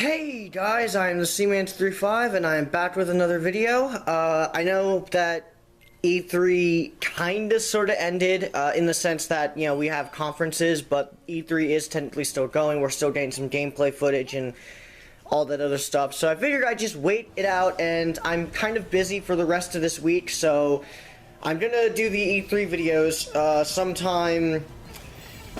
Hey guys, I'm the Seaman35 and I'm back with another video. I know that E3 kinda sorta ended, in the sense that, you know, we have conferences, but E3 is technically still going. We're still getting some gameplay footage and all that other stuff. So I figured I'd just wait it out, and I'm kind of busy for the rest of this week, so I'm gonna do the E3 videos, sometime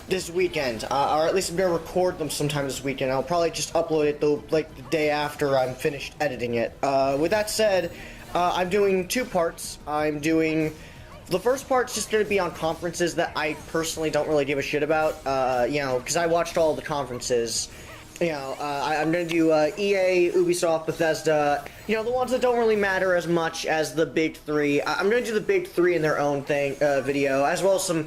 this weekend, or at least I'm gonna record them sometime this weekend. I'll probably just upload it the day after I'm finished editing it. With that said, I'm doing two parts. I'm doing the first part's just gonna be on conferences that I personally don't really give a shit about. You know, because I watched all the conferences. You know, I'm gonna do EA, Ubisoft, Bethesda, you know, the ones that don't really matter as much as the big three. I'm gonna do the big three in their own thing, video, as well as some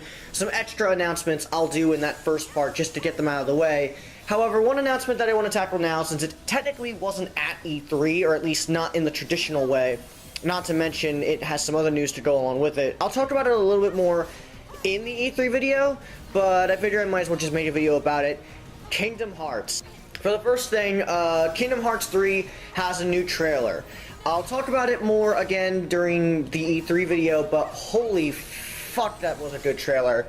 extra announcements I'll do in that first part just to get them out of the way. However, one announcement that I want to tackle now, since it technically wasn't at E3, or at least not in the traditional way, not to mention it has some other news to go along with it. I'll talk about it a little bit more in the E3 video, but I figure I might as well just make a video about it. Kingdom Hearts. For the first thing, Kingdom Hearts 3 has a new trailer. I'll talk about it more again during the E3 video, but holy fuck, that was a good trailer.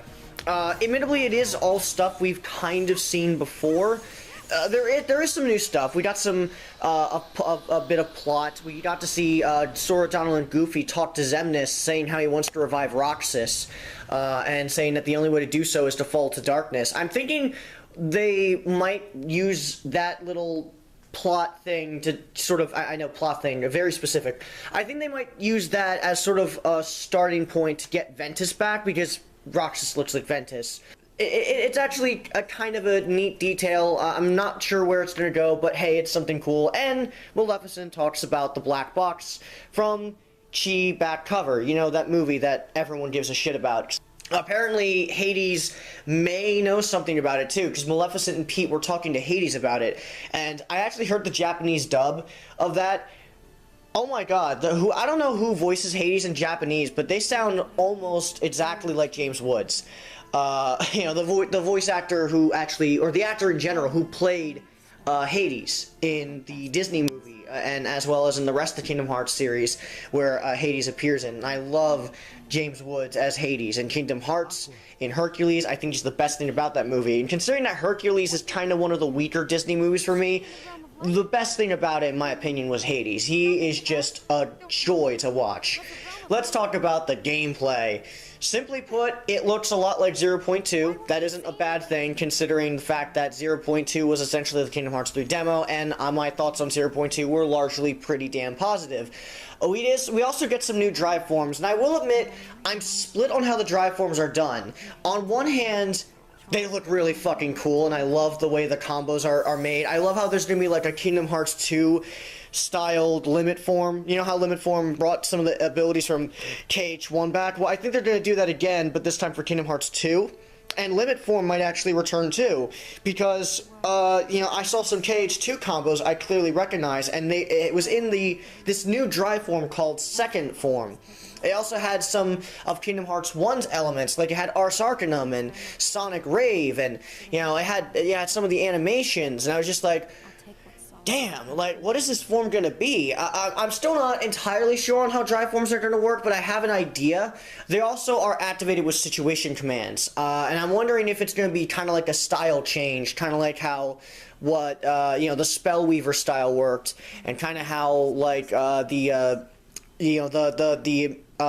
Admittedly, it is all stuff we've kind of seen before. There is some new stuff. We got some, a bit of plot. We got to see Sora, Donald, and Goofy talk to Xemnas, saying how he wants to revive Roxas, and saying that the only way to do so is to fall to darkness. I'm thinking they might use that little plot thing to sort of, I know plot thing, very specific. I think they might use that as sort of a starting point to get Ventus back, because Roxas looks like Ventus. It's actually a kind of a neat detail. I'm not sure where it's going to go, but hey, it's something cool. And Maleficent talks about the black box from Chi back cover. You know, that movie that everyone gives a shit about. Apparently, Hades may know something about it too, because Maleficent and Pete were talking to Hades about it. And I actually heard the Japanese dub of that. Oh my god, I don't know who voices Hades in Japanese, but they sound almost exactly like James Woods. You know, the voice actor who actually, or the actor in general, who played Hades in the Disney movie, and as well as in the rest of the Kingdom Hearts series, where Hades appears in. And I love James Woods as Hades in Kingdom Hearts, in Hercules. I think he's the best thing about that movie. And considering that Hercules is kind of one of the weaker Disney movies for me, the best thing about it, in my opinion, was Hades. He is just a joy to watch. Let's talk about the gameplay. Simply put, it looks a lot like 0.2. That isn't a bad thing, considering the fact that 0.2 was essentially the Kingdom Hearts 3 demo, and my thoughts on 0.2 were largely pretty damn positive. We also get some new drive forms, and I will admit, I'm split on how the drive forms are done. On one hand, they look really fucking cool, and I love the way the combos are made. I love how there's going to be like a Kingdom Hearts 2 styled limit form. You know how limit form brought some of the abilities from KH1 back? Well, I think they're going to do that again, but this time for Kingdom Hearts 2. And limit form might actually return too, because you know, I saw some KH2 combos I clearly recognize, and it was in this new drive form called Second Form. It also had some of Kingdom Hearts 1's elements, like it had Ars Arcanum and Sonic Rave, and you know, it had some of the animations, and I was just like, damn, like, what is this form gonna be? I'm still not entirely sure on how drive forms are gonna work, but I have an idea. They also are activated with situation commands, and I'm wondering if it's gonna be kind of like a style change, kind of like how you know, the Spellweaver style worked, and kind of how like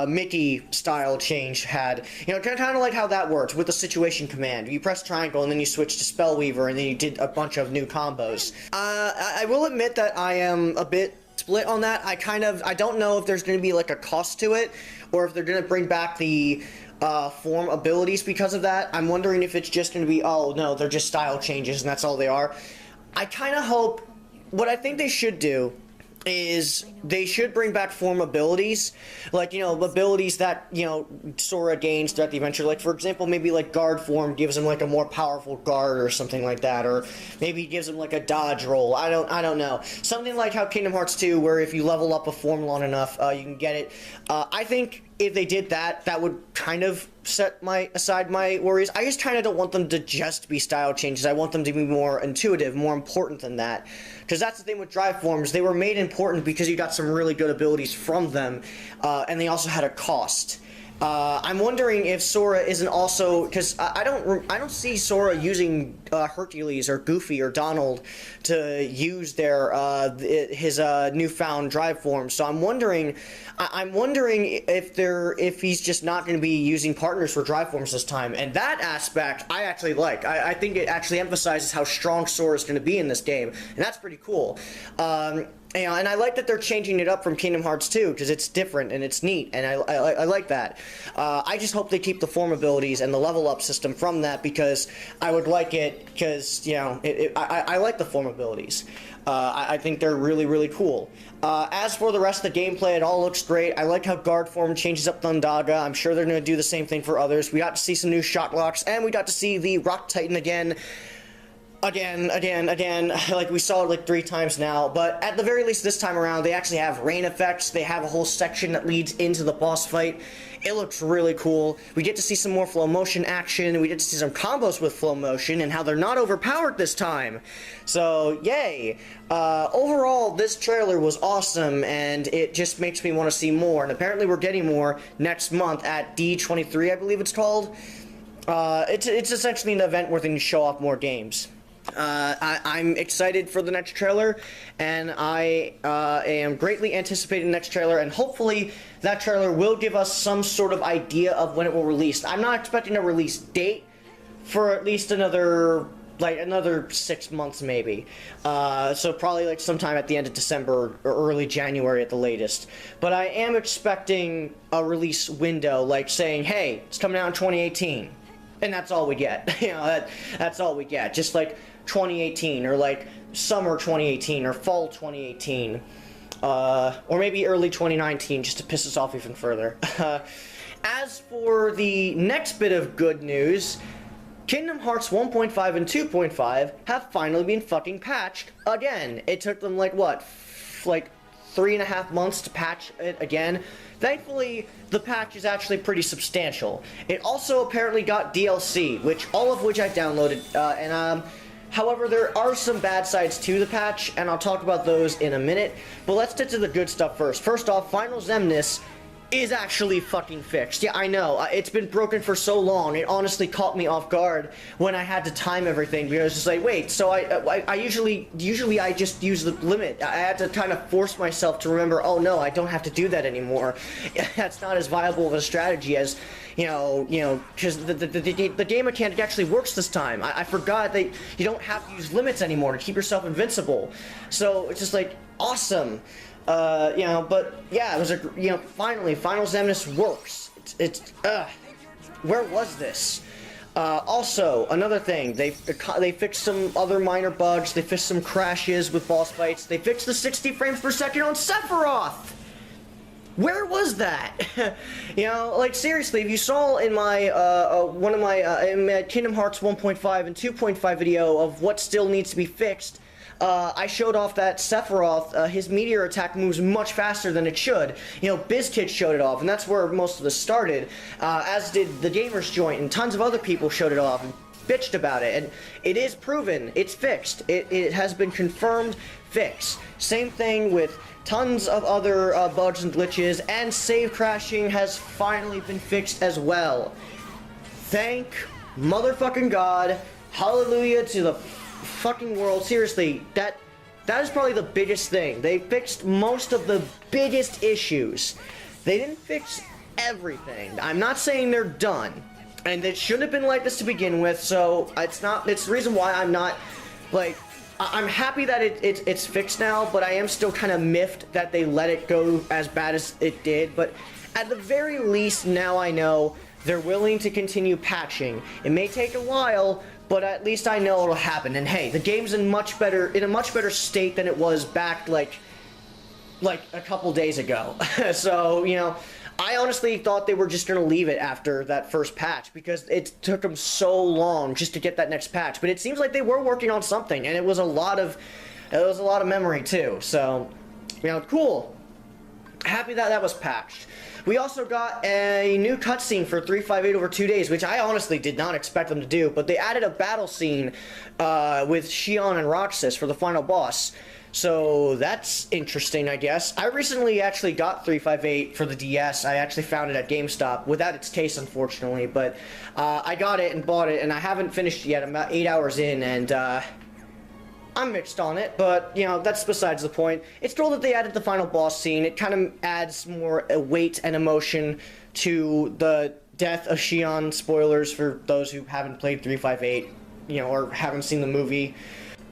Mickey style change had, you know, kind of like how that works with the situation command. You press triangle and then you switch to Spellweaver, and then you did a bunch of new combos. I will admit that I am a bit split on that. I don't know if there's going to be like a cost to it, or if they're going to bring back the form abilities because of that. I'm wondering if it's just going to be, oh no, they're just style changes and that's all they are. I kind of hope, what I think they should do is they should bring back form abilities, like, you know, abilities that, you know, Sora gains throughout the adventure. Like, for example, maybe like guard form gives him like a more powerful guard or something like that, or maybe gives him like a dodge roll. I don't know. Something like how Kingdom Hearts 2, where if you level up a form long enough, you can get it. I think if they did that, that would kind of set aside my worries. I just kind of don't want them to just be style changes. I want them to be more intuitive, more important than that. Because that's the thing with drive forms. They were made important because you got some really good abilities from them, and they also had a cost. I'm wondering if Sora isn't also, because I don't see Sora using Hercules or Goofy or Donald to use their his newfound drive form. So I'm wondering if he's just not going to be using partners for drive forms this time. And that aspect I actually like. I think it actually emphasizes how strong Sora is going to be in this game, and that's pretty cool. And I like that they're changing it up from Kingdom Hearts 2 because it's different and it's neat, and I like that. I just hope they keep the form abilities and the level up system from that, because I would like it because, you know, I like the form abilities. I think they're really, really cool. As for the rest of the gameplay, it all looks great. I like how guard form changes up Thundaga. I'm sure they're going to do the same thing for others. We got to see some new shot locks, and we got to see the Rock Titan again, like we saw it like 3 times now. But at the very least this time around, they actually have rain effects. They have a whole section that leads into the boss fight. It looks really cool. We get to see some more flow motion action. We get to see some combos with flow motion and how they're not overpowered this time. So, yay. Overall, this trailer was awesome, and it just makes me want to see more. And apparently we're getting more next month at D23, I believe it's called. It's essentially an event where they can show off more games. I'm excited for the next trailer, and I am greatly anticipating the next trailer, and hopefully that trailer will give us some sort of idea of when it will release. I'm not expecting a release date for at least another 6 months maybe. So probably like sometime at the end of December or early January at the latest. But I am expecting a release window, like saying, hey, it's coming out in 2018. And that's all we get. You know, that's all we get. Just like 2018, or like summer 2018, or fall 2018, or maybe early 2019, just to piss us off even further. As for the next bit of good news, Kingdom Hearts 1.5 and 2.5 have finally been fucking patched again. It took them like what, like 3.5 months to patch it again. Thankfully, the patch is actually pretty substantial. It also apparently got DLC, all of which I downloaded, however, there are some bad sides to the patch, and I'll talk about those in a minute, but let's get to the good stuff first. First off, Final Xemnas is actually fucking fixed. Yeah, I know, it's been broken for so long, it honestly caught me off guard when I had to time everything, because it's just like, wait, so I usually I just use the limit. I had to kind of force myself to remember, oh no, I don't have to do that anymore. That's not as viable of a strategy as, you know, because the game mechanic actually works this time. I forgot that you don't have to use limits anymore to keep yourself invincible. So it's just like, awesome. You know, but yeah, it was finally, Final Xemnas works. Where was this? Also, another thing, they fixed some other minor bugs, they fixed some crashes with boss fights, they fixed the 60 frames per second on Sephiroth! Where was that? You know, like seriously, if you saw in my, in my Kingdom Hearts 1.5 and 2.5 video of what still needs to be fixed, I showed off that Sephiroth, his meteor attack moves much faster than it should. You know, BizKid showed it off, and that's where most of this started, as did the Gamers Joint, and tons of other people showed it off and bitched about it, and it is proven, it's fixed. It has been confirmed fixed. Same thing with tons of other bugs and glitches, and save crashing has finally been fixed as well. Thank motherfucking God. Hallelujah to the fucking world. Seriously, that is probably the biggest thing. They fixed most of the biggest issues. They didn't fix everything. I'm not saying they're done, and it shouldn't have been like this to begin with, so it's the reason why I'm not, like, I'm happy that it's fixed now, but I am still kind of miffed that they let it go as bad as it did. But at the very least, now I know they're willing to continue patching. It may take a while, but at least I know it'll happen. And hey, the game's in a much better state than it was back like a couple days ago. So, you know, I honestly thought they were just gonna leave it after that first patch because it took them so long just to get that next patch. But it seems like they were working on something, and it was a lot of memory too. So, you know, cool. Happy that was patched. We also got a new cutscene for 358 over 2 days, which I honestly did not expect them to do, but they added a battle scene with Xion and Roxas for the final boss. So that's interesting, I guess. I recently actually got 358 for the DS. I actually found it at GameStop, without its case, unfortunately, but I got it and bought it, and I haven't finished it yet. I'm about 8 hours in, and I'm mixed on it, but, you know, that's besides the point. It's cool that they added the final boss scene. It kind of adds more weight and emotion to the death of Xion. Spoilers for those who haven't played 358, you know, or haven't seen the movie.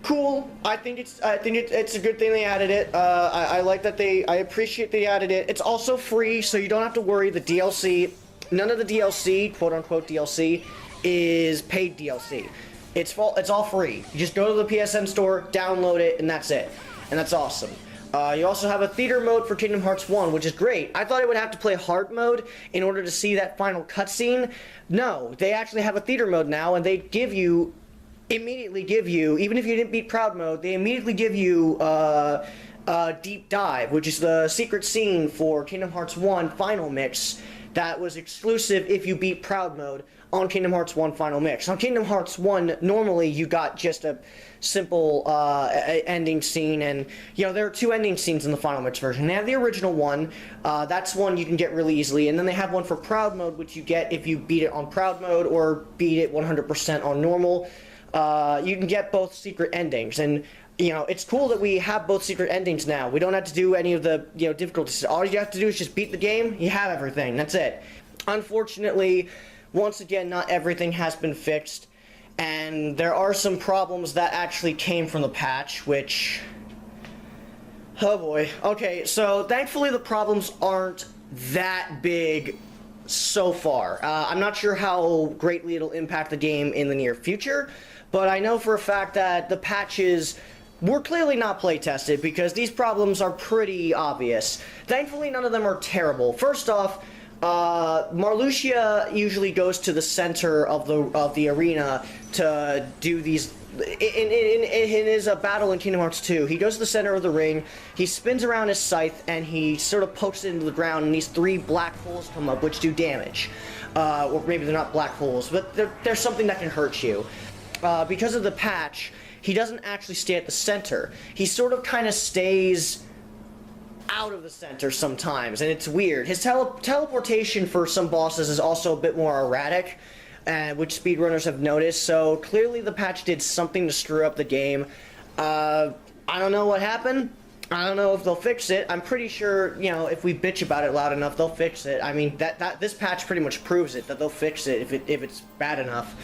Cool. I think it's a good thing they added it. I like that I appreciate they added it. It's also free, so you don't have to worry. The DLC, none of the DLC, quote unquote DLC, is paid DLC. It's all free. You just go to the PSN store, download it, and that's it. And that's awesome. You also have a theater mode for Kingdom Hearts 1, which is great. I thought I would have to play hard mode in order to see that final cutscene. No, they actually have a theater mode now, and they immediately give you, even if you didn't beat Proud Mode, they immediately give you Deep Dive, which is the secret scene for Kingdom Hearts 1 Final Mix that was exclusive if you beat Proud Mode on Kingdom Hearts 1 Final Mix. On Kingdom Hearts 1, normally you got just a simple ending scene, and, you know, there are 2 ending scenes in the Final Mix version. They have the original one, that's one you can get really easily, and then they have one for Proud Mode, which you get if you beat it on Proud Mode or beat it 100% on normal. You can get both secret endings, and, you know, it's cool that we have both secret endings now. We don't have to do any of the, you know, difficulties. All you have to do is just beat the game. You have everything. That's it. Unfortunately, once again, not everything has been fixed, and there are some problems that actually came from the patch, which... oh boy. Okay, so thankfully the problems aren't that big so far. I'm not sure how greatly it'll impact the game in the near future, but I know for a fact that the patches were clearly not play tested because these problems are pretty obvious. Thankfully, none of them are terrible. First off, Marluxia usually goes to the center of the arena to do these. In his battle in Kingdom Hearts 2, he goes to the center of the ring, he spins around his scythe, and he sort of pokes it into the ground, and these 3 black holes come up, which do damage. Or maybe they're not black holes, but they're something that can hurt you. Because of the patch, he doesn't actually stay at the center. He sort of kind of stays out of the center sometimes, and it's weird. His teleportation for some bosses is also a bit more erratic, which speedrunners have noticed, so clearly the patch did something to screw up the game. I don't know what happened. I don't know if they'll fix it. I'm pretty sure, you know, if we bitch about it loud enough, they'll fix it. I mean, this patch pretty much proves it, that they'll fix it if it's bad enough.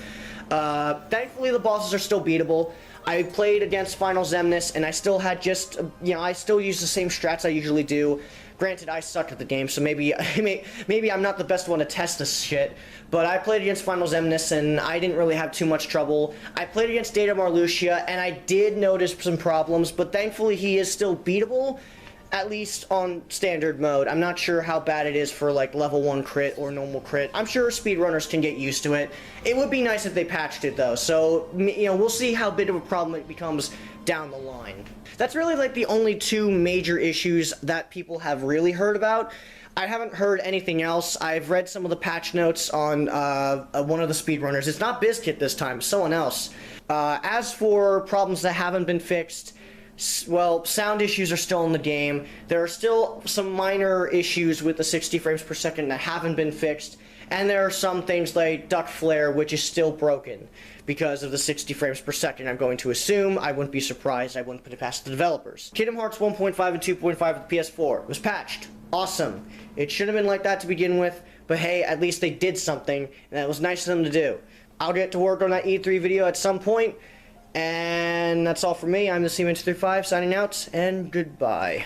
Thankfully, the bosses are still beatable. I played against Final Xemnas, and I still had I still use the same strats I usually do. Granted, I suck at the game, so maybe I'm not the best one to test this shit, but I played against Final Xemnas, and I didn't really have too much trouble. I played against Data Marluxia, and I did notice some problems, but thankfully he is still beatable, at least on standard mode. I'm not sure how bad it is for, like, level 1 crit or normal crit. I'm sure speedrunners can get used to it. It would be nice if they patched it, though, so, you know, we'll see how big of a problem it becomes down the line. That's really, like, the only 2 major issues that people have really heard about. I haven't heard anything else. I've read some of the patch notes on one of the speedrunners. It's not Bizkit this time, someone else. As for problems that haven't been fixed, well, sound issues are still in the game. There are still some minor issues with the 60 frames per second that haven't been fixed, and there are some things like duct flare, which is still broken because of the 60 frames per second. I'm going to assume. I wouldn't be surprised. I wouldn't put it past the developers. Kingdom Hearts 1.5 and 2.5 with the PS4 was patched. Awesome. It should have been like that to begin with, but hey, at least they did something, and that was nice of them to do. I'll get to work on that E3 video at some point. And that's all for me. I'm the C-Man235 signing out, and goodbye.